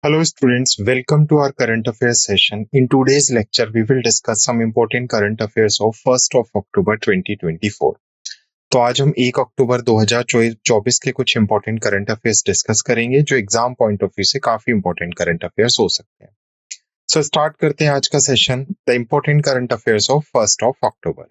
Hello students, welcome to our current affairs session. In today's lecture, we will discuss some important current affairs of 1st of October 2024. तो आज हम 1 अक्टूबर 2024 के कुछ important current affairs discuss करेंगे जो exam point of view से काफी important current affairs हो सकते हैं। सो स्टार्ट करते हैं आज का session, the important current affairs of 1st of October.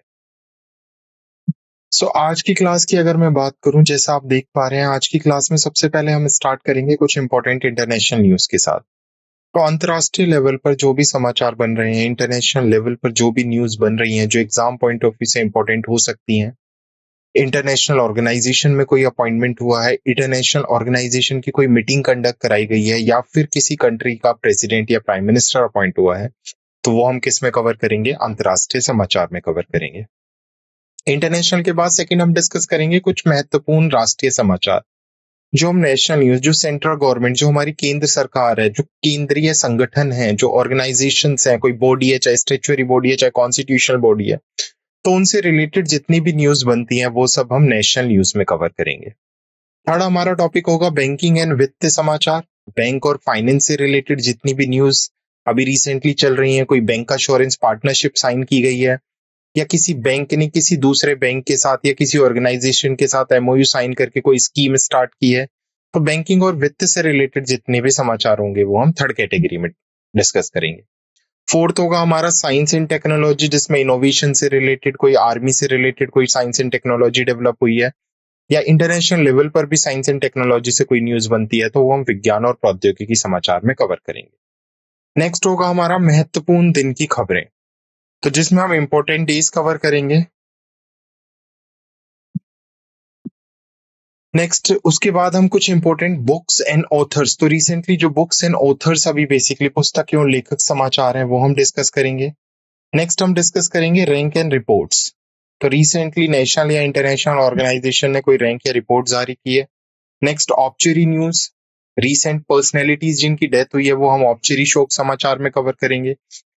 So आज की क्लास की अगर मैं बात करूं, जैसा आप देख पा रहे हैं, आज की क्लास में सबसे पहले हम स्टार्ट करेंगे कुछ इंपॉर्टेंट इंटरनेशनल न्यूज के साथ। तो अंतर्राष्ट्रीय लेवल पर जो भी समाचार बन रहे हैं, इंटरनेशनल लेवल पर जो भी न्यूज बन रही हैं जो एग्जाम पॉइंट ऑफ व्यू से इंपॉर्टेंट हो सकती हैं, इंटरनेशनल ऑर्गेनाइजेशन में कोई अपॉइंटमेंट हुआ है, इंटरनेशनल ऑर्गेनाइजेशन की कोई मीटिंग कंडक्ट कराई गई है, या फिर किसी कंट्री का प्रेसिडेंट या प्राइम मिनिस्टर अपॉइंट हुआ है, तो वो हम किस में कवर करेंगे? अंतर्राष्ट्रीय समाचार में कवर करेंगे। इंटरनेशनल के बाद सेकंड हम डिस्कस करेंगे कुछ महत्वपूर्ण राष्ट्रीय समाचार जो हम नेशनल न्यूज, जो सेंट्रल गवर्नमेंट, जो हमारी केंद्र सरकार है, जो केंद्रीय संगठन है, जो ऑर्गेनाइजेशंस हैं, कोई बॉडी है, चाहे स्टेचुअरी बॉडी है, चाहे कॉन्स्टिट्यूशनल बॉडी है, तो उनसे रिलेटेड जितनी भी न्यूज बनती हैं वो सब हम नेशनल न्यूज में कवर करेंगे। थर्ड हमारा टॉपिक होगा बैंकिंग एंड वित्त समाचार। बैंक और फाइनेंस से रिलेटेड जितनी भी न्यूज अभी रिसेंटली चल रही है, कोई बैंक अश्योरेंस पार्टनरशिप साइन की गई है, या किसी बैंक ने किसी दूसरे बैंक के साथ या किसी ऑर्गेनाइजेशन के साथ एमओयू साइन करके कोई स्कीम स्टार्ट की है, तो बैंकिंग और वित्त से रिलेटेड जितने भी समाचार होंगे वो हम थर्ड कैटेगरी में डिस्कस करेंगे। फोर्थ होगा हमारा साइंस एंड टेक्नोलॉजी, जिसमें इनोवेशन से रिलेटेड, कोई आर्मी से रिलेटेड कोई साइंस एंड टेक्नोलॉजी डेवलप हुई है, या इंटरनेशनल लेवल पर भी साइंस एंड टेक्नोलॉजी से कोई न्यूज बनती है, तो वो हम विज्ञान और प्रौद्योगिकी समाचार में कवर करेंगे। नेक्स्ट होगा हमारा महत्वपूर्ण दिन की खबरें, तो जिसमें हम इंपॉर्टेंट डेज कवर करेंगे। नेक्स्ट उसके बाद हम कुछ इंपॉर्टेंट बुक्स एंड ऑथर्स, तो रिसेंटली जो बुक्स एंड ऑथर्स अभी बेसिकली पुस्तक एवं लेखक समाचार हैं वो हम डिस्कस करेंगे। नेक्स्ट हम डिस्कस करेंगे रैंक एंड रिपोर्ट्स, तो रिसेंटली नेशनल या इंटरनेशनल ऑर्गेनाइजेशन ने कोई रैंक या रिपोर्ट जारी की है। नेक्स्ट ऑब्चुरी न्यूज, रिसेंट पर्सनैलिटीज जिनकी डेथ हुई है वो हम ऑब्चुरी शोक समाचार में कवर करेंगे।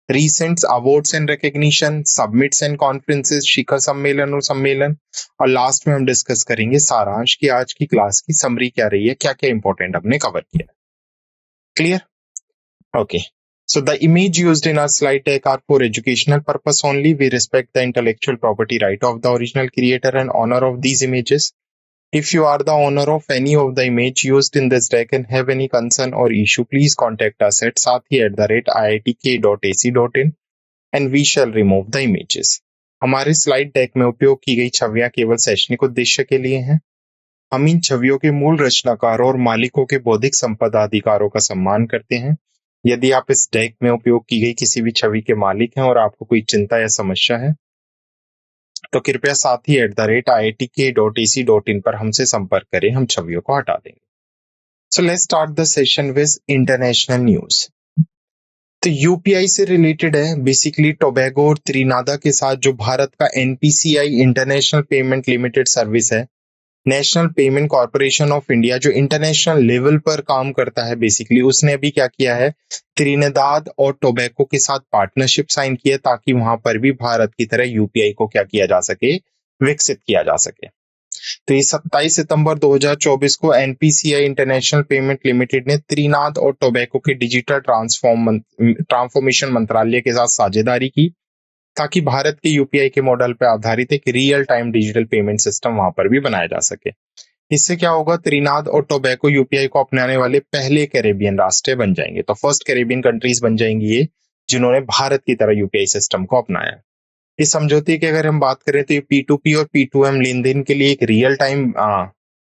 Recent awards and recognition, summits and conferences, शिखर सम्मेलन और सम्मेलन, और लास्ट में हम डिस्कस करेंगे सारांश की आज की क्लास की समरी क्या रही है, क्या क्या इंपॉर्टेंट हमने कवर किया। Clear? Okay. So the image used in our slide deck are for educational purpose only. We respect the intellectual property right of the original creator and owner of these images. If you are the owner of any of the image used in this deck and have any concern or issue, please contact us at sathi@iitk.ac.in and we shall remove the images. हमारे slide deck में उपयोग की गई छवियां केवल शैक्षणिक उद्देश्य के लिए हैं। हम इन छवियों के मूल रचनाकारों और मालिकों के बौद्धिक संपदा अधिकारों का सम्मान करते हैं। यदि आप इस डेक में उपयोग की गई किसी भी छवि के मालिक हैं और आपको कोई चिंता या समस्या है, तो कृपया sathi@iitk.ac.in पर हमसे संपर्क करें, हम छवियों को हटा देंगे। So let's start the session with international news. तो यूपीआई से रिलेटेड है, बेसिकली टोबैगो और त्रिनादा के साथ जो भारत का NPCI international payment limited service है, national payment corporation of India जो इंटरनेशनल लेवल पर काम करता है, बेसिकली उसने अभी क्या किया है, त्रिनिदाद और टोबैगो के साथ पार्टनरशिप साइन किया ताकि वहां पर भी भारत की तरह यूपीआई को क्या किया जा सके, विकसित किया जा सके। तो ये 27 सितंबर 2024 को एनपीसीआई इंटरनेशनल पेमेंट लिमिटेड ने त्रिनाद और टोबैगो के डिजिटल ट्रांसफॉर्मेशन मंत्रालय के साथ साझेदारी की ताकि भारत के यूपीआई के मॉडल पर आधारित एक real time digital payment system वहां पर भी बनाया जा सके। इससे क्या होगा, त्रिनाद और टोबैगो यूपीआई को अपनाने वाले पहले कैरेबियन राष्ट्र बन जाएंगे। तो फर्स्ट कैरेबियन कंट्रीज बन जाएंगी ये जिन्होंने भारत की तरह यूपीआई सिस्टम को अपनाया। इस समझौते की अगर हम बात करें तो ये P2P और P2M लेन देन के लिए एक रियल टाइम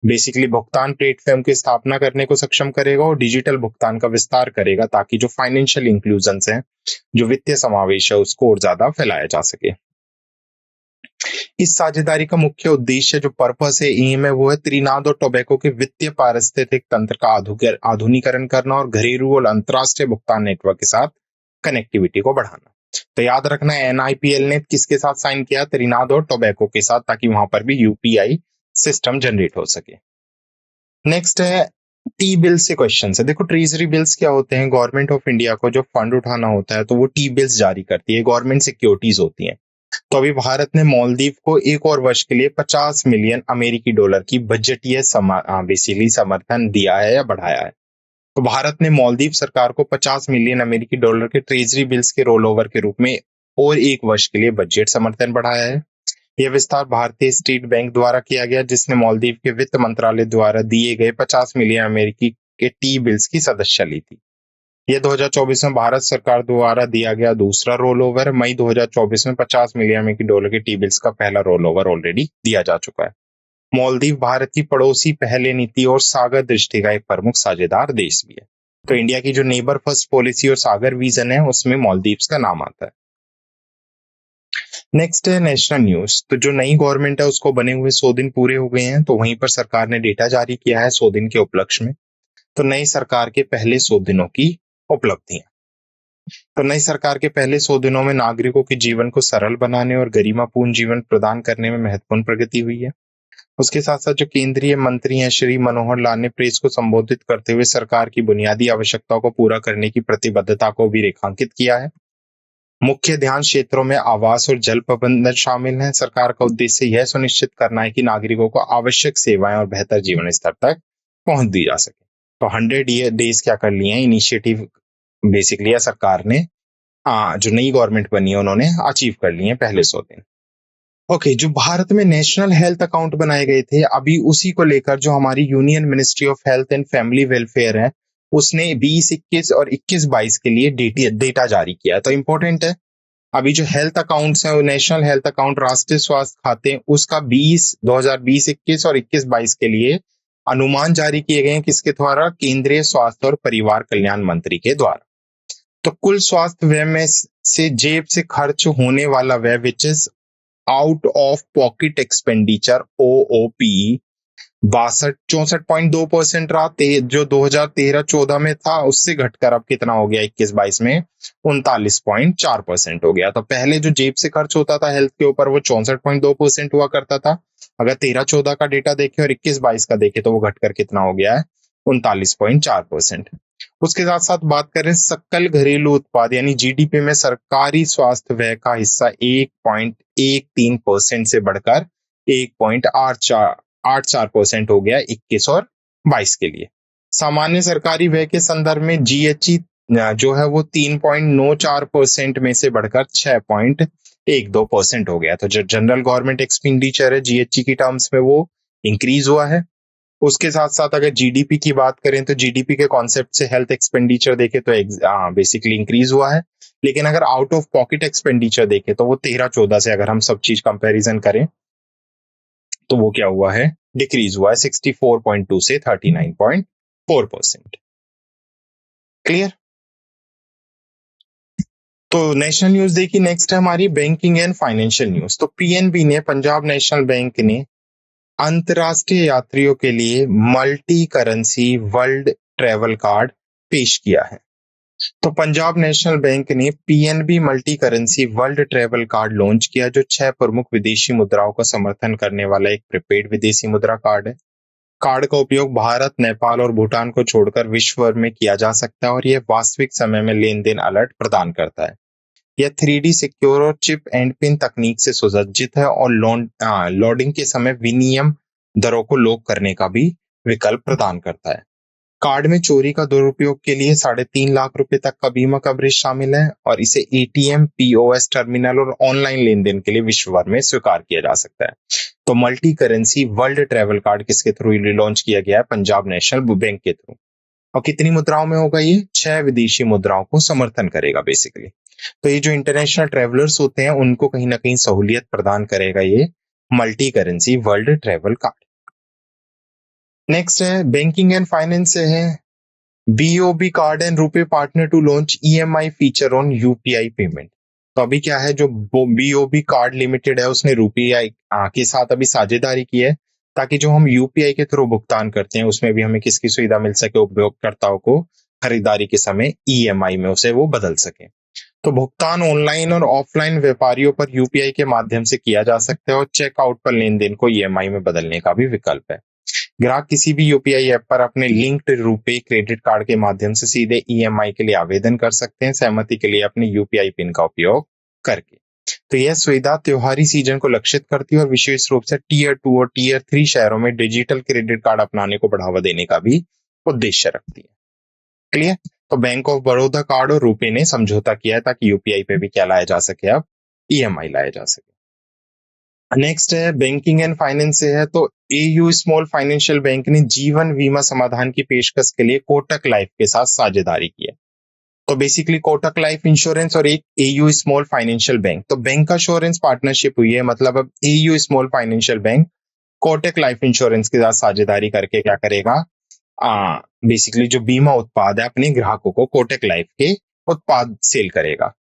बेसिकली भुगतान प्लेटफॉर्म की स्थापना करने को सक्षम करेगा और डिजिटल भुगतान का विस्तार करेगा ताकि जो फाइनेंशियल इंक्लूजन है, जो वित्तीय समावेश है, उसको और ज्यादा फैलाया जा सके। इस साझेदारी का मुख्य उद्देश्य, जो पर्पस है, एम है, वो है त्रिनाद और टोबैगो के वित्तीय पारिस्थितिक तंत्र का आधुनिकीकरण करना और घरेलू और अंतरराष्ट्रीय भुगतान नेटवर्क के साथ कनेक्टिविटी को बढ़ाना। तो याद रखना, एनआईपीएल ने किसके साथ साइन किया, त्रिनाद और टोबैगो के साथ, ताकि वहां पर भी यूपीआई सिस्टम जनरेट हो सके। नेक्स्ट है टी बिल से क्वेश्चन है। देखो ट्रेजरी बिल्स क्या होते हैं, गवर्नमेंट ऑफ इंडिया को जो फंड उठाना होता है तो वो टी बिल्स जारी करती है, गवर्नमेंट सिक्योरिटीज होती हैं। तो अभी भारत ने मालदीव को एक और वर्ष के लिए 50 मिलियन अमेरिकी डॉलर की बजटीय बेसिकली समर्थन दिया है या बढ़ाया है। तो भारत ने मालदीव सरकार को 50 मिलियन अमेरिकी डॉलर के ट्रेजरी बिल्स के रोल ओवर के रूप में और 1 वर्ष के लिए बजट समर्थन बढ़ाया है। यह विस्तार भारतीय स्टेट बैंक द्वारा किया गया, जिसने मालदीव के वित्त मंत्रालय द्वारा दिए गए 50 मिलियन अमेरिकी के टी बिल्स की सदस्यता ली थी। यह 2024 में भारत सरकार द्वारा दिया गया दूसरा रोल ओवर। मई 2024 में 50 मिलियन अमेरिकी डॉलर के टी बिल्स का पहला रोल ओवर ऑलरेडी दिया जा चुका है। मालदीव भारत की पड़ोसी पहले नीति और सागर दृष्टि का एक प्रमुख साझेदार देश भी है। तो इंडिया की जो नेबर फर्स्ट पॉलिसी और सागर विजन है, उसमें मालदीव्स का नाम आता है। नेक्स्ट है नेशनल न्यूज। तो जो नई गवर्नमेंट है उसको बने हुए 100 दिन पूरे हो गए हैं, तो वहीं पर सरकार ने डेटा जारी किया है 100 दिन के उपलक्ष्य में। तो नई सरकार के पहले 100 दिनों की उपलब्धियां। तो नई सरकार के पहले 100 दिनों में नागरिकों के जीवन को सरल बनाने और गरिमापूर्ण जीवन प्रदान करने में महत्वपूर्ण प्रगति हुई है। उसके साथ साथ जो केंद्रीय मंत्री हैं श्री मनोहर लाल ने प्रेस को संबोधित करते हुए सरकार की बुनियादी आवश्यकताओं को पूरा करने की प्रतिबद्धता को भी रेखांकित किया है। मुख्य ध्यान क्षेत्रों में आवास और जल प्रबंधन शामिल है। सरकार का उद्देश्य यह सुनिश्चित करना है कि नागरिकों को आवश्यक सेवाएं और बेहतर जीवन स्तर तक पहुंच दी जा सके। तो 100 डेज क्या कर लिए हैं इनिशिएटिव बेसिकली सरकार ने जो नई गवर्नमेंट बनी है उन्होंने अचीव कर लिए हैं पहले 100 दिन। ओके, जो भारत में नेशनल हेल्थ अकाउंट बनाए गए थे, अभी उसी को लेकर जो हमारी union ministry of health and family welfare है, उसने 2021 और 21-22 के लिए डेटा जारी किया है। तो इंपॉर्टेंट है, अभी जो हेल्थ अकाउंट्स है, नेशनल हेल्थ अकाउंट राष्ट्रीय स्वास्थ्य खाते, उसका 2020-21 और 21-22 के लिए अनुमान जारी किए गए हैं। किसके द्वारा? केंद्रीय स्वास्थ्य और परिवार कल्याण मंत्री के द्वारा। तो कुल स्वास्थ्य व्यय में से जेब से खर्च होने वाला व्यय which is out of pocket expenditure OOP 64.2% रहा, जो 2013-14 में था उससे घटकर अब कितना हो गया 21-22 में 39.4% हो गया। तो पहले जो जेब से खर्च होता था हेल्थ के ऊपर वो 64.2% हुआ करता था। अगर 13-14 का डेटा देखें और 21-22 का देखें तो वो घटकर कितना हो गया है 39.4%। उसके साथ साथ बात करें सकल घरेलू उत्पाद यानी GDP में सरकारी स्वास्थ्य व्यय का हिस्सा 1.13% से बढ़कर 1.84% हो गया 21 और 22 के लिए। सामान्य सरकारी व्यय के संदर्भ में GHE जो है वो 3.94% में से बढ़कर 6.12% हो गया। तो जो जनरल गवर्नमेंट एक्सपेंडिचर है GHE की टर्म्स में वो इंक्रीज हुआ है। उसके साथ साथ अगर GDP की बात करें तो GDP के कॉन्सेप्ट से हेल्थ एक्सपेंडिचर देखे तो बेसिकली इंक्रीज हुआ है। लेकिन अगर आउट ऑफ पॉकेट एक्सपेंडिचर देखे तो वो 13-14 से अगर हम सब चीज कंपैरिजन करें तो वो क्या हुआ है, डिक्रीज हुआ है 64.2 से 39.4%। क्लियर? तो नेशनल न्यूज देखी। नेक्स्ट है हमारी बैंकिंग एंड फाइनेंशियल न्यूज। तो PNB ने, पंजाब नेशनल बैंक ने अंतरराष्ट्रीय यात्रियों के लिए multi currency world travel card पेश किया है। तो पंजाब नेशनल बैंक ने PNB multi currency world travel card launch किया, जो 6 प्रमुख विदेशी मुद्राओं का समर्थन करने वाला एक प्रीपेड विदेशी मुद्रा कार्ड है। कार्ड का उपयोग भारत, नेपाल और भूटान को छोड़कर विश्व भर में किया जा सकता है और यह वास्तविक समय में लेन देन अलर्ट प्रदान करता है। यह 3D सिक्योर और चिप एंड पिन तकनीक से सुसज्जित है और लोडिंग के समय विनिमय दरों को लॉक करने का भी विकल्प प्रदान करता है। कार्ड में चोरी का दुरुपयोग के लिए 3.5 लाख रुपए तक का बीमा कवरेज शामिल है और इसे ATM, POS टर्मिनल और ऑनलाइन लेन देन के लिए विश्व भर में स्वीकार किया जा सकता है। तो multi currency world travel card किसके थ्रू लॉन्च किया गया है? पंजाब नेशनल बैंक के थ्रू। और कितनी मुद्राओं में होगा ये? 6 विदेशी मुद्राओं को समर्थन करेगा बेसिकली। तो ये जो इंटरनेशनल ट्रेवलर्स होते हैं उनको कहीं ना कहीं सहूलियत प्रदान करेगा ये multi currency world travel card. Next है बैंकिंग एंड फाइनेंस से है BOB card and RuPay partner to launch EMI feature on UPI payment. तो अभी क्या है, जो BOB कार्ड लिमिटेड है उसने रुपीआई के साथ अभी साझेदारी की है ताकि जो हम UPI के थ्रू भुगतान करते हैं उसमें भी हमें किसकी सुविधा मिल सके, उपयोगकर्ताओं को खरीदारी के समय EMI में उसे वो बदल सके। तो भुगतान ऑनलाइन और ऑफलाइन व्यापारियों पर UPI के माध्यम से किया जा सकता है और चेकआउट पर लेन देन को EMI में बदलने का भी विकल्प है। ग्राहक किसी भी UPI ऐप पर अपने लिंक्ड रुपे क्रेडिट कार्ड के माध्यम से सीधे EMI के लिए आवेदन कर सकते हैं, सहमति के लिए अपने UPI पिन का उपयोग करके। तो यह सुविधा त्योहारी सीजन को लक्षित करती है और विशेष रूप से Tier 2 और Tier 3 शहरों में डिजिटल क्रेडिट कार्ड अपनाने को बढ़ावा देने का भी उद्देश्य रखती है। क्लियर। तो बैंक ऑफ बड़ौदा कार्ड और रुपए ने समझौता किया है ताकि यूपीआई पे भी क्या लाया जा सके, अब ईएमआई लाया जा सके। नेक्स्ट है बैंकिंग एंड फाइनेंस से है, तो एयू स्मॉल फाइनेंशियल बैंक ने जीवन बीमा समाधान की पेशकश के लिए कोटक लाइफ के साथ साझेदारी की है। तो बेसिकली कोटक लाइफ इंश्योरेंस और एक एयू स्मॉल फाइनेंशियल बैंक, तो बैंक इंश्योरेंस पार्टनरशिप हुई है, मतलब अब AU small financial bank Kotak life insurance के साथ साझेदारी करके क्या करेगा, बेसिकली जो बीमा उत्पाद है अपने ग्राहकों को कोटक लाइफ के उत्पाद सेल करेगा।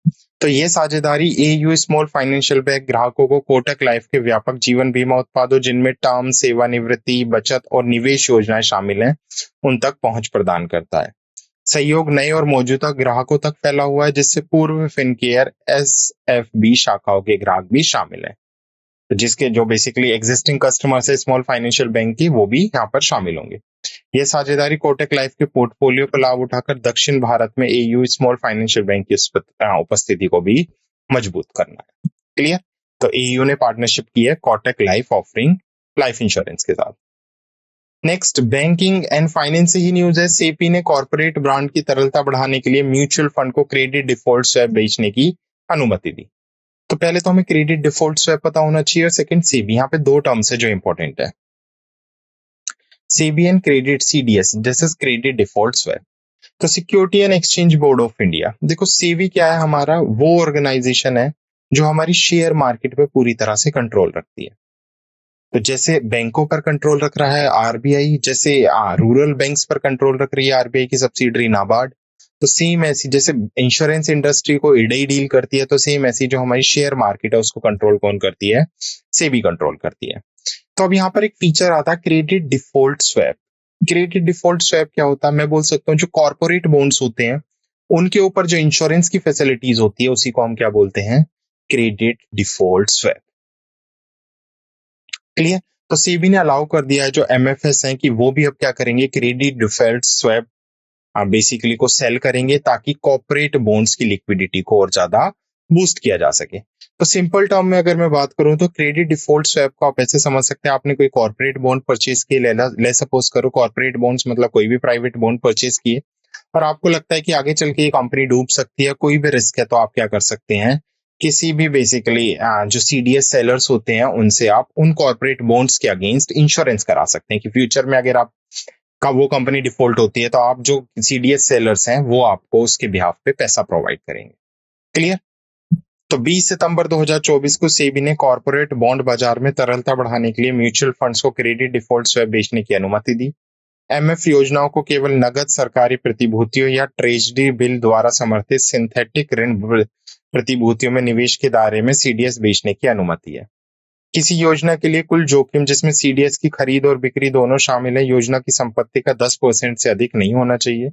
तो ये साझेदारी एयू स्मॉल फाइनेंशियल बैंक ग्राहकों को कोटक लाइफ के व्यापक जीवन बीमा उत्पादों जिनमें टर्म, सेवानिवृत्ति, बचत और निवेश योजनाएं शामिल हैं, उन तक पहुंच प्रदान करता है। सहयोग नए और मौजूदा ग्राहकों तक फैला हुआ है, जिससे पूर्व फिनकेयर एसएफबी शाखाओं के ग्राहक भी शामिल हैं। तो जिसके जो बेसिकली एग्जिस्टिंग कस्टमर्स है स्मॉल फाइनेंशियल बैंक की, वो भी यहाँ पर शामिल होंगे। यह साझेदारी कोटक लाइफ के पोर्टफोलियो का लाभ उठाकर दक्षिण भारत में एयू स्मॉल फाइनेंशियल बैंक की उपस्थिति को भी मजबूत करना है। क्लियर। तो एयू ने पार्टनरशिप की है Kotak life offering life insurance के साथ। नेक्स्ट बैंकिंग एंड फाइनेंस से ही न्यूज है, सेबी ने कॉर्पोरेट ब्रांड की तरलता बढ़ाने के लिए म्यूचुअल फंड को क्रेडिट डिफॉल्ट स्वैप बेचने की अनुमति दी। तो पहले तो हमें क्रेडिट डिफॉल्ट स्वैप पता होना चाहिए, और सेकंड सेबी। यहाँ पे दो टर्म्स है जो इंपॉर्टेंट है, SEBI and credit CDS, this is credit default swap. तो security and exchange board of India, देखो सेबी क्या है, हमारा वो ऑर्गेनाइजेशन है जो हमारी शेयर मार्केट पे पूरी तरह से कंट्रोल रखती है। तो जैसे बैंकों पर कंट्रोल रख रहा है आरबीआई, जैसे रूरल बैंक्स पर कंट्रोल रख रही है आरबीआई की सब्सिडरी नाबार्ड, तो सेम ऐसी जैसे इंश्योरेंस इंडस्ट्री को इडई डील करती है, तो सेम ऐसी जो हमारी शेयर मार्केट है उसको कंट्रोल कौन करती है, सेबी कंट्रोल करती है। तो अब यहाँ पर एक फीचर आता है credit default swap. Credit default swap क्या होता है, मैं बोल सकता हूँ जो कॉर्पोरेट बॉन्ड्स होते हैं उनके ऊपर जो इंश्योरेंस की फैसिलिटीज होती है उसी को हम क्या बोलते हैं, क्रेडिट डिफॉल्ट स्वैप। क्लियर। तो सेबी ने अलाउ कर दिया है जो एमएफएस हैं कि वो भी अब क्या करेंगे, क्रेडिट डिफॉल्ट स्वैप बेसिकली को सेल करेंगे ताकि कॉर्पोरेट बॉन्ड्स की लिक्विडिटी को और ज्यादा बूस्ट किया जा सके। तो सिंपल टर्म में अगर मैं बात करूं तो क्रेडिट डिफॉल्ट स्वैप को आप ऐसे समझ सकते हैं, आपने कोई कॉर्पोरेट बॉन्ड परचेज किए, ले सपोज करो कॉर्पोरेट बॉन्ड्स मतलब कोई भी प्राइवेट बॉन्ड परचेज किए, और आपको लगता है कि आगे चल के ये कंपनी डूब सकती है, कोई भी रिस्क है, तो आप क्या कर सकते हैं, किसी भी बेसिकली जो सीडीएस सेलर्स होते हैं उनसे आप उन कॉर्पोरेट बॉन्ड्स के अगेंस्ट इंश्योरेंस करा सकते हैं कि फ्यूचर में अगर आप का वो कंपनी डिफॉल्ट होती है तो आप जो सीडीएस सेलर्स हैं वो आपको उसके बिहाफ पे पैसा प्रोवाइड करेंगे। क्लियर। तो 20 सितंबर 2024 को सेबी ने कॉर्पोरेट बॉन्ड बाजार में तरलता बढ़ाने के लिए म्यूचुअल फंड्स को क्रेडिट डिफॉल्ट स्वैप बेचने की अनुमति दी। एमएफ योजनाओं को केवल नगद सरकारी प्रतिभूतियों या ट्रेजरी बिल द्वारा समर्थित सिंथेटिक ऋण प्रतिभूतियों में निवेश के दायरे में सीडीएस बेचने की अनुमति है। किसी योजना के लिए कुल जोखिम जिसमें सीडीएस की खरीद और बिक्री दोनों शामिल है, योजना की संपत्ति का 10% से अधिक नहीं होना चाहिए।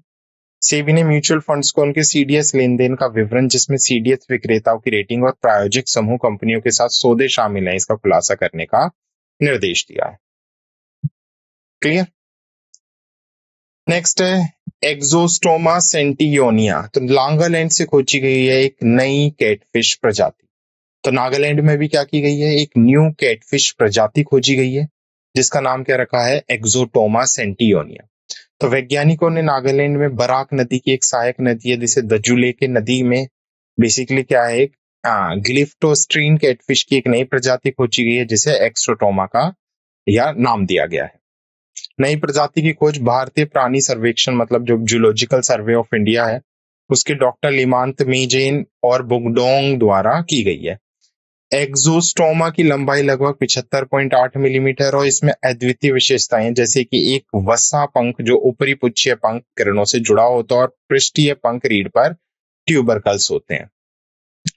सेबी ने म्यूचुअल फंड्स को उनके सीडीएस लेन देन का विवरण, जिसमें सीडीएस विक्रेताओं की रेटिंग और प्रायोजिक समूह कंपनियों के साथ सौदे शामिल हैं, इसका खुलासा करने का निर्देश दिया है। क्लियर। नेक्स्ट है एक्सोस्टोमा सेंटियोनिया, तो नागालैंड से खोजी गई है एक नई कैटफिश प्रजाति। तो नागालैंड में भी क्या की गई है, एक न्यू कैटफिश प्रजाति खोजी गई है जिसका नाम क्या रखा है, एक्सोटोमा सेंटियोनिया। तो वैज्ञानिकों ने नागालैंड में बराक नदी की एक सहायक नदी है जिसे दजुले के नदी में बेसिकली क्या है, एक ग्लिफ्टोस्ट्रीन कैटफिश की एक नई प्रजाति खोजी गई है जिसे एक्सोटोमा का या नाम दिया गया है। नई प्रजाति की खोज भारतीय प्राणी सर्वेक्षण मतलब जो जूलॉजिकल सर्वे ऑफ इंडिया है उसके डॉक्टर लिमांत मीजेन और बुगडोंग द्वारा की गई है। एक्सोस्टोमा की लंबाई लगभग 75.8 मिलीमीटर और इसमें अद्वितीय विशेषताएं जैसे कि एक वसा पंख जो ऊपरी पुच्छीय पंख किरणों से जुड़ा होता है और पृष्ठीय पंख रीढ़ पर ट्यूबरकल्स होते हैं।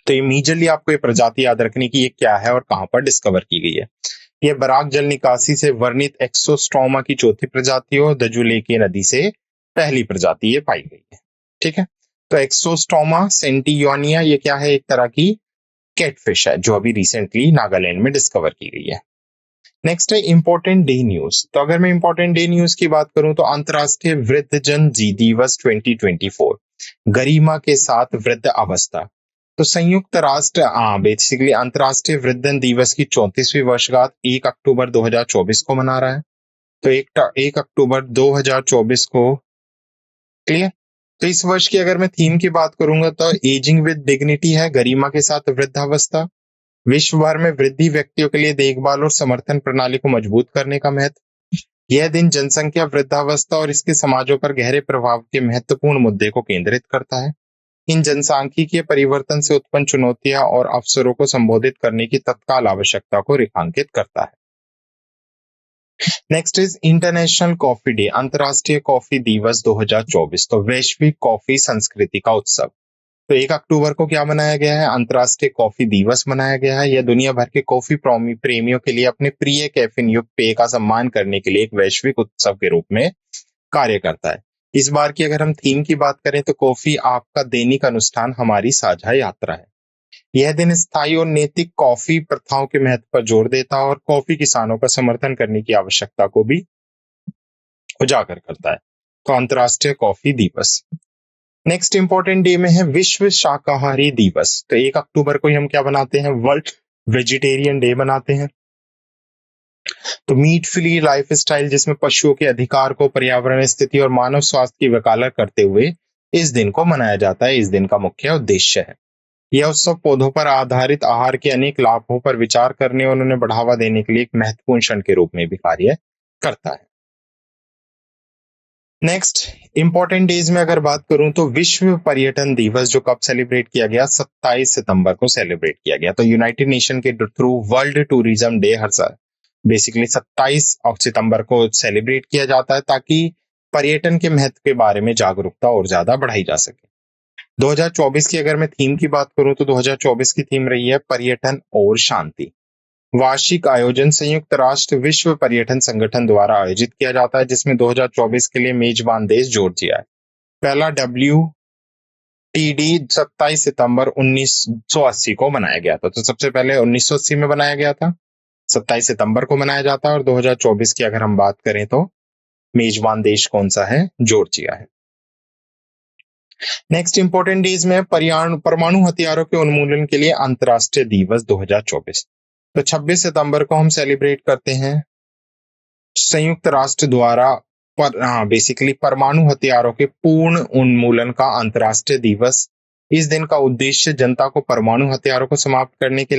तो ये मेजरली आपको ये प्रजाति याद रखनी कि ये क्या है और कहां पर डिस्कवर की गई है। यह बराक जल निकासी से वर्णित एक्सोस्टोमा की चौथी प्रजाति और दजुलेकी नदी से पहली प्रजाति ये पाई गई है। ठीक है। तो एक्सोस्टोमा सेंटियोनिया ये क्या है, एक तरह की कैटफिश है जो अभी रिसेंटली नागालैंड में डिस्कवर की गई है। नेक्स्ट है इंपॉर्टेंट डे न्यूज। तो अगर मैं इंपॉर्टेंट डे न्यूज की बात करूं तो अंतरराष्ट्रीय वृद्धजन दिवस 2024, गरिमा के साथ वृद्ध अवस्था। तो संयुक्त राष्ट्र बेसिकली अंतरराष्ट्रीय वृद्धजन दिवस की 34वीं वर्षगांठ 1 अक्टूबर 2024 को मना रहा है। तो 1 अक्टूबर 2024 को, क्लियर, तो इस वर्ष की अगर मैं थीम की बात करूंगा तो एजिंग विद डिग्निटी है, गरिमा के साथ वृद्धावस्था। विश्व भर में वृद्धि व्यक्तियों के लिए देखभाल और समर्थन प्रणाली को मजबूत करने का महत्व। यह दिन जनसंख्या, वृद्धावस्था और इसके समाजों पर गहरे प्रभाव के महत्वपूर्ण मुद्दे को केंद्रित करता है। इन जनसांख्यिकीय परिवर्तन से उत्पन्न चुनौतियां और अवसरों को संबोधित करने की तत्काल आवश्यकता को रेखांकित करता है। Next is international coffee day, अंतर्राष्ट्रीय कॉफी दिवस 2024। तो वैश्विक कॉफी संस्कृति का उत्सव। तो 1 अक्टूबर को क्या मनाया गया है? अंतर्राष्ट्रीय कॉफी दिवस मनाया गया है। यह दुनिया भर के कॉफी प्रेमियों के लिए अपने प्रिय कैफीन युक्त पेय का सम्मान करने के लिए एक वैश्विक उत्सव के रूप में कार्य करता है। इस बार की अगर हम थीम की बात करें तो कॉफी आपका दैनिक अनुष्ठान, हमारी साझा यात्रा है। यह दिन स्थायी और नैतिक कॉफी प्रथाओं के महत्व पर जोर देता है और कॉफी किसानों का समर्थन करने की आवश्यकता को भी उजागर करता है। तो अंतर्राष्ट्रीय कॉफी दिवस। नेक्स्ट इंपॉर्टेंट डे में है विश्व शाकाहारी दिवस। तो 1 अक्टूबर को हम क्या बनाते हैं? वर्ल्ड वेजिटेरियन डे बनाते हैं। तो मीट फ्री लाइफ स्टाइल, जिसमें पशुओं के अधिकार को, पर्यावरण स्थिति और मानव स्वास्थ्य की वकालत करते हुए इस दिन को मनाया जाता है। इस दिन का मुख्य उद्देश्य है यह उत्सव पौधों पर आधारित आहार के अनेक लाभों पर विचार करने और उन्हें बढ़ावा देने के लिए एक महत्वपूर्ण क्षण के रूप में भी कार्य करता है। नेक्स्ट इंपॉर्टेंट डेज में अगर बात करूं तो विश्व पर्यटन दिवस, जो कब सेलिब्रेट किया गया? 27 सितंबर को सेलिब्रेट किया गया। तो यूनाइटेड नेशन के थ्रू वर्ल्ड टूरिज्म डे हर साल बेसिकली 27 सितंबर को सेलिब्रेट किया जाता है ताकि पर्यटन के महत्व के बारे में जागरूकता और ज्यादा बढ़ाई जा सके। 2024 की अगर मैं थीम की बात करूं तो 2024 की थीम रही है पर्यटन और शांति। वार्षिक आयोजन संयुक्त राष्ट्र विश्व पर्यटन संगठन द्वारा आयोजित किया जाता है, जिसमें 2024 के लिए मेजबान देश जॉर्जिया है। पहला WTD 27 सितंबर 1980 को बनाया गया था। तो सबसे पहले 1980 में बनाया गया था, 27 सितंबर को मनाया जाता है। और 2024 की अगर हम बात करें तो मेजबान देश कौन सा है? जॉर्जिया है। नेक्स्ट इंपॉर्टेंट डेज में परमाणु हथियारों के उन्मूलन के लिए अंतर्राष्ट्रीय दिवस 2024। तो 26 सितंबर को हम सेलिब्रेट करते हैं संयुक्त राष्ट्र द्वारा बेसिकली परमाणु हथियारों के पूर्ण उन्मूलन का अंतर्राष्ट्रीय दिवस। इस दिन का उद्देश्य जनता को परमाणु हथियारों को समाप्त करने के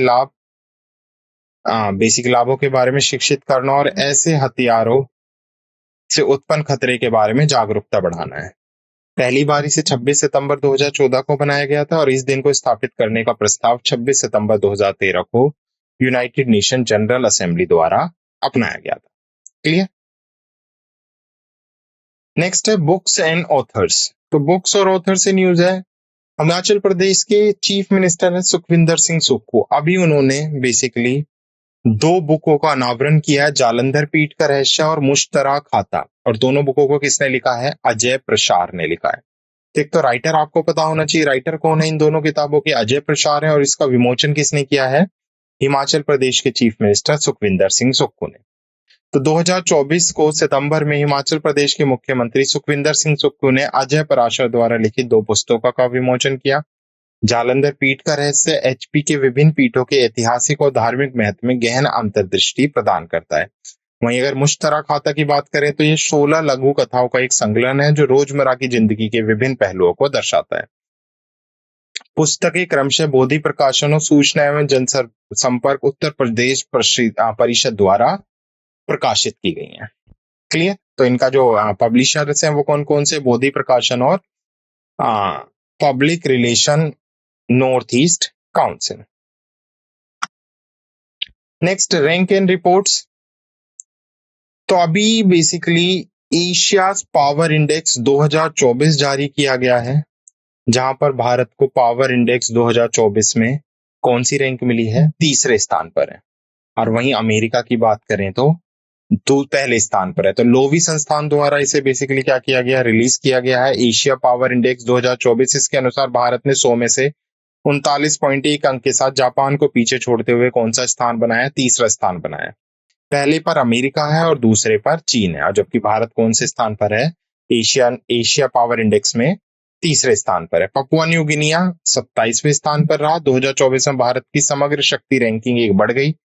बेसिक लाभों के बारे में शिक्षित करना और ऐसे हथियारों से उत्पन्न खतरे के बारे में जागरूकता बढ़ाना है। पहली बार इसे 26 सितंबर 2014 को बनाया गया था और इस दिन को स्थापित करने का प्रस्ताव 26 सितंबर 2013 को यूनाइटेड नेशन जनरल असेंबली द्वारा अपनाया गया था। क्लियर? नेक्स्ट है बुक्स एंड ऑथर्स। तो बुक्स और ऑथर से न्यूज है। हिमाचल प्रदेश के चीफ मिनिस्टर है सुखविंदर सिंह सुक्खू। अभी उन्होंने बेसिकली 2 बुकों का अनावरण किया है, जालंधर पीठ का रहस्य और मुश्तरा खाता। और दोनों बुकों को किसने लिखा है? अजय प्रसार ने लिखा है। एक तो राइटर आपको पता होना चाहिए, राइटर कौन है इन दोनों किताबों के? अजय प्रसार है। और इसका विमोचन किसने किया है? हिमाचल प्रदेश के चीफ मिनिस्टर सुखविंदर सिंह सुक्खू ने। तो 2024 को सितंबर में हिमाचल प्रदेश के मुख्यमंत्री सुखविंदर सिंह सुक्खू ने अजय पराशर द्वारा लिखित 2 पुस्तकों का विमोचन किया। जालंधर पीठ का रहस्य HP के विभिन्न पीठों के ऐतिहासिक और धार्मिक महत्व में गहन अंतर्दृष्टि प्रदान करता है। वहीं अगर मुश्तरा खाता की बात करें तो ये 16 लघु कथाओं का एक संकलन है जो रोजमर्रा की जिंदगी के विभिन्न पहलुओं को दर्शाता है। पुस्तकें क्रमशः बोधि प्रकाशन और सूचना एवं जनसंपर्क उत्तर प्रदेश परिषद द्वारा प्रकाशित की गई हैं। क्लियर? तो इनका जो पब्लिशर्स हैं वो कौन कौन से? बोधि प्रकाशन और public relation north east council. Next rank and reports. तो अभी बेसिकली एशिया पावर इंडेक्स 2024 जारी किया गया है, जहां पर भारत को पावर इंडेक्स 2024 में कौन सी रैंक मिली है? 3रे स्थान पर है। और वहीं अमेरिका की बात करें तो पहले स्थान पर है। तो लोवी संस्थान द्वारा इसे बेसिकली क्या किया गया? रिलीज किया गया है एशिया पावर इंडेक्स 2024। इसके अनुसार भारत ने 100 में से 39.1 अंक के साथ जापान को पीछे छोड़ते हुए कौन सा स्थान बनाया? 3रा स्थान बनाया। पहले पर अमेरिका है और दूसरे पर चीन है। जबकि भारत कौन से स्थान पर है? एशिया पावर इंडेक्स में 3रे स्थान पर है। पपुआ न्यू गिनिया 27वें स्थान पर रहा। 2024 में भारत की समग्र शक्ति रैंकिंग एक बढ़ गई,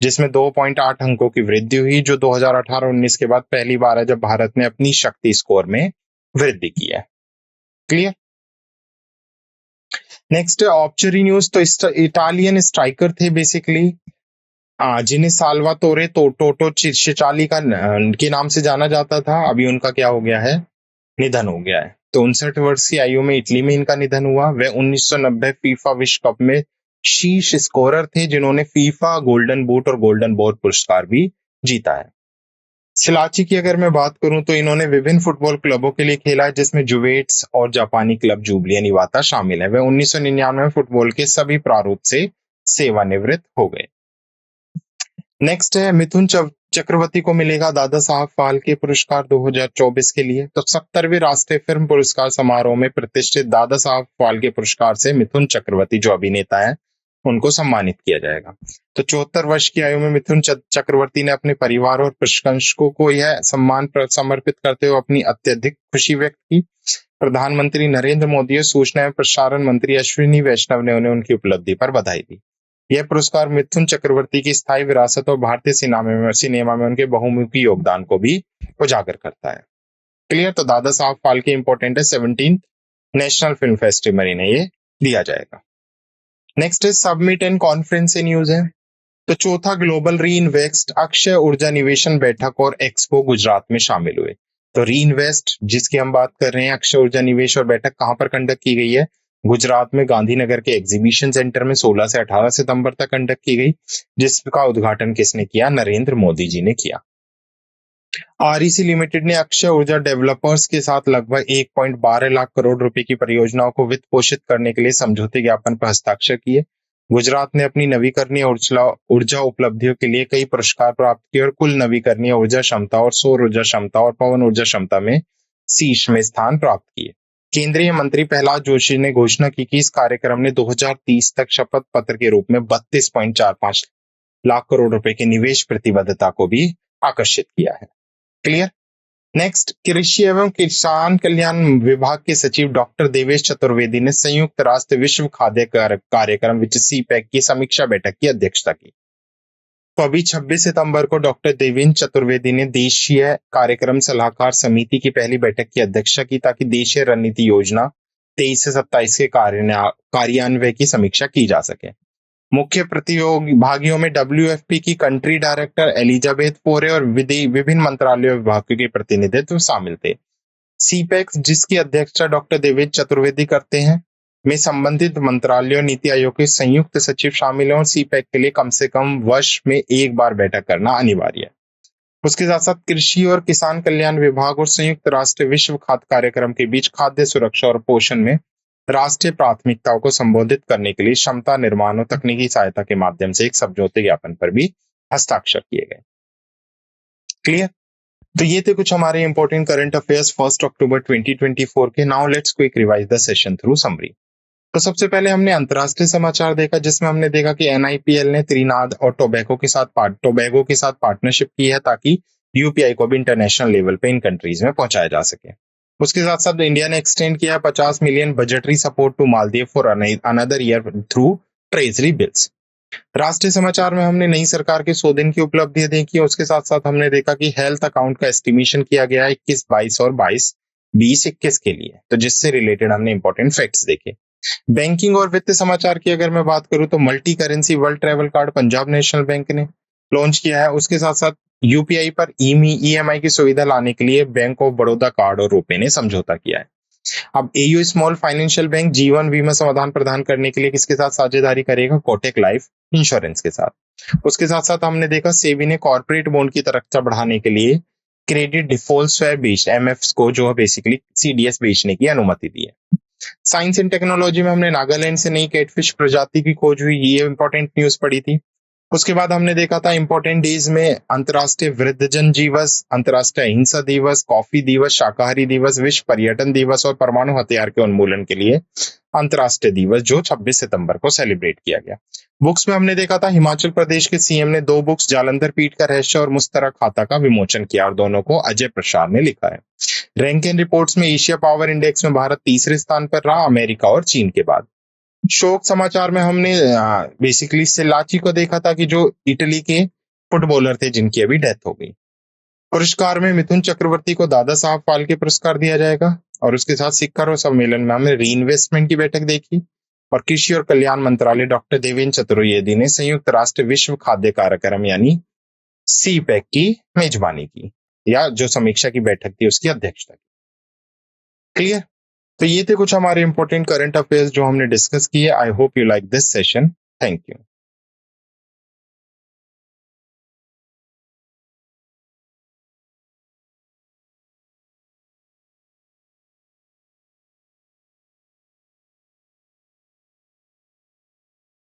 जिसमें 2.8 अंकों की वृद्धि हुई, जो 2018-19 के बाद पहली बार है जब भारत ने अपनी शक्ति स्कोर में वृद्धि की है। क्लियर। नेक्स्ट ऑब्चरी न्यूज, तो इटालियन स्ट्राइकर थे बेसिकली, जिन्हें साल्वातोरे टोटो चिचाली के नाम से जाना जाता था। अभी उनका क्या हो गया है, निधन हो गया है। तो 59 वर्ष की आयु में इटली में इनका निधन हुआ। वे 1990 फीफा विश्व कप में शीर्ष स्कोरर थे, जिन्होंने फीफा गोल्डन बूट और गोल्डन बॉल पुरस्कार भी जीता है। सिलाची की अगर मैं बात करूं तो इन्होंने विभिन्न फुटबॉल क्लबों के लिए खेला है, जिसमें जुवेंटस और जापानी क्लब जुबलिया निवाता शामिल है। वे 1999 में फुटबॉल के सभी प्रारूप से सेवानिवृत्त हो गए। नेक्स्ट है मिथुन चक्रवर्ती को मिलेगा दादा साहब फाल्के पुरस्कार 2024 के लिए। तो 70वें राष्ट्रीय फिल्म पुरस्कार समारोह में प्रतिष्ठित दादा साहब फाल्के पुरस्कार से मिथुन चक्रवर्ती जो अभिनेता है उनको सम्मानित किया जाएगा। तो 74 वर्ष की आयु में मिथुन चक्रवर्ती ने अपने परिवार और प्रशंसकों को यह सम्मान समर्पित करते हुए अपनी अत्यधिक खुशी व्यक्त की। प्रधानमंत्री नरेंद्र मोदी और सूचना एवं प्रसारण मंत्री अश्विनी वैष्णव ने उन्हें उनकी उपलब्धि पर बधाई दी। यह पुरस्कार मिथुन चक्रवर्ती की स्थायी विरासत और भारतीय सिनेमा में उनके बहुमुखी योगदान को भी उजागर करता है। क्लियर। तो दादा साहब फाल्के इंपॉर्टेंट है, 17th नेशनल फिल्म फेस्टिवल में इन्हें ये दिया जाएगा। नेक्स्ट है सबमिट एंड कॉन्फ्रेंस से न्यूज है। तो चौथा ग्लोबल री इन्वेस्ट अक्षय ऊर्जा निवेशन बैठक और एक्सपो गुजरात में शामिल हुए। तो री इन्वेस्ट जिसकी हम बात कर रहे हैं, अक्षय ऊर्जा निवेश और बैठक कहां पर कंडक्ट की गई है, गुजरात में गांधीनगर के एग्जीबिशन सेंटर में 16 से 18 सितंबर तक कंडक्ट की गई, जिसका उद्घाटन किसने किया, नरेंद्र मोदी जी ने किया। आरईसी लिमिटेड ने अक्षय ऊर्जा डेवलपर्स के साथ लगभग 1.12 लाख करोड़ रुपए की परियोजनाओं को वित्त पोषित करने के लिए समझौते ज्ञापन पर हस्ताक्षर किए। गुजरात ने अपनी नवीकरणीय ऊर्जा उपलब्धियों के लिए कई पुरस्कार प्राप्त किए और कुल नवीकरणीय ऊर्जा क्षमता और सौर ऊर्जा क्षमता और पवन ऊर्जा क्षमता में शीर्ष में स्थान प्राप्त किए। केंद्रीय मंत्री प्रहलाद जोशी ने घोषणा की कि इस कार्यक्रम ने 2030 तक शपथ पत्र के रूप में 32.45 लाख करोड़ रुपए के निवेश प्रतिबद्धता को भी आकर्षित किया है। क्लियर। नेक्स्ट, कृषि एवं किसान कल्याण विभाग के सचिव डॉक्टर देवेश चतुर्वेदी ने संयुक्त राष्ट्र विश्व खाद्य कार्यक्रम सीपैक की समीक्षा बैठक की अध्यक्षता की। तो अभी 26 सितंबर को डॉक्टर देवेंद्र चतुर्वेदी ने देशीय कार्यक्रम सलाहकार समिति की पहली बैठक की अध्यक्षता की, ताकि देशीय रणनीति योजना 23 से 27 के कार्यान्वयन की समीक्षा की जा सके। मुख्य प्रतिभागियों में WFP की कंट्री डायरेक्टर एलिजाबेथ पोरे और विभिन्न मंत्रालयों विभागों के प्रतिनिधित्व शामिल थे। सीपैक जिसकी अध्यक्षता डॉक्टर देवेंद्र चतुर्वेदी करते हैं, में संबंधित मंत्रालयों नीति आयोग के संयुक्त सचिव शामिल हैं और सीपैक के लिए कम से कम वर्ष में एक बार बैठक करना अनिवार्य है। उसके साथ साथ कृषि और किसान कल्याण विभाग और संयुक्त राष्ट्र विश्व खाद्य कार्यक्रम के बीच खाद्य सुरक्षा और पोषण में राष्ट्रीय प्राथमिकताओं को संबोधित करने के लिए क्षमता निर्माण और तकनीकी सहायता के माध्यम से एक समझौते ज्ञापन पर भी हस्ताक्षर किए गए। क्लियर। तो ये थे कुछ हमारे इंपॉर्टेंट करंट अफेयर्स 1 अक्टूबर 2024 के। Now let's quick revise the session through summary. तो सबसे पहले हमने अंतरराष्ट्रीय समाचार देखा, जिसमें हमने देखा कि NIPL ने त्रिनाद और टोबैगो के साथ पार्टनरशिप की है, ताकि UPI को भी इंटरनेशनल लेवल पे इन कंट्रीज में पहुंचाया जा सके। उसके साथ साथ इंडिया ने एक्सटेंड किया 50 million budgetary support to Maldives for another year through treasury bills. राष्ट्रीय समाचार में हमने नई सरकार के 100 दिन की उपलब्धियां देखी। उसके साथ साथ हमने देखा कि हेल्थ अकाउंट का एस्टिमेशन किया गया है 21-22 और 22-20-21 के लिए, तो जिससे रिलेटेड हमने इंपॉर्टेंट फैक्ट्स देखे। बैंकिंग और वित्त समाचार की अगर मैं बात करूं तो multi currency world travel card Punjab national bank ने लॉन्च किया है। उसके साथ साथ UPI पर EMI की सुविधा लाने के लिए बैंक ऑफ बड़ौदा कार्ड और रुपए ने समझौता किया है। अब AU स्मॉल फाइनेंशियल बैंक जीवन बीमा समाधान प्रदान करने के लिए किसके साथ साझेदारी करेगा, कोटक लाइफ इंश्योरेंस के साथ। उसके साथ साथ हमने देखा सेबी ने कॉर्पोरेट बॉन्ड की तरक्ता बढ़ाने के लिए क्रेडिट डिफॉल्ट स्वैप MFs को जो है बेसिकली CDS बेचने की अनुमति दी है। साइंस एंड टेक्नोलॉजी में हमने नागालैंड से नई कैटफिश प्रजाति की खोज हुई, ये इंपॉर्टेंट न्यूज पड़ी थी। उसके बाद हमने देखा था इंपॉर्टेंट डेज में अंतर्राष्ट्रीय वृद्धजन दिवस, अंतर्राष्ट्रीय अहिंसा दिवस, कॉफी दिवस, शाकाहारी दिवस, विश्व पर्यटन दिवस और परमाणु हथियार के उन्मूलन के लिए अंतर्राष्ट्रीय दिवस जो 26 सितंबर को सेलिब्रेट किया गया। बुक्स में हमने देखा था हिमाचल प्रदेश के CM ने 2 बुक्स जालंधर पीठ का रहस्य और मुस्तरक खाता का विमोचन किया और दोनों को अजय प्रसाद ने लिखा है। रैंक एंड रिपोर्ट्स में एशिया पावर इंडेक्स में भारत तीसरे स्थान पर रहा, अमेरिका और चीन के बाद। शोक समाचार में हमने बेसिकली सिलाची को देखा था कि जो इटली के फुटबॉलर थे जिनकी अभी डेथ हो गई। पुरस्कार में मिथुन चक्रवर्ती को दादा साहब फाल्के पुरस्कार दिया जाएगा। और उसके साथ शिखर सम्मेलन में हमने री इन्वेस्टमेंट की बैठक देखी और कृषि और कल्याण मंत्रालय डॉक्टर देवेंद्र चतुर्वेदी ने संयुक्त राष्ट्र विश्व खाद्य कार्यक्रम यानी सीपैक की मेजबानी की या जो समीक्षा की बैठक थी उसकी अध्यक्षता की। क्लियर? तो ये थे कुछ हमारे इंपॉर्टेंट करंट अफेयर्स जो हमने डिस्कस किए। I hope you like this session. Thank you.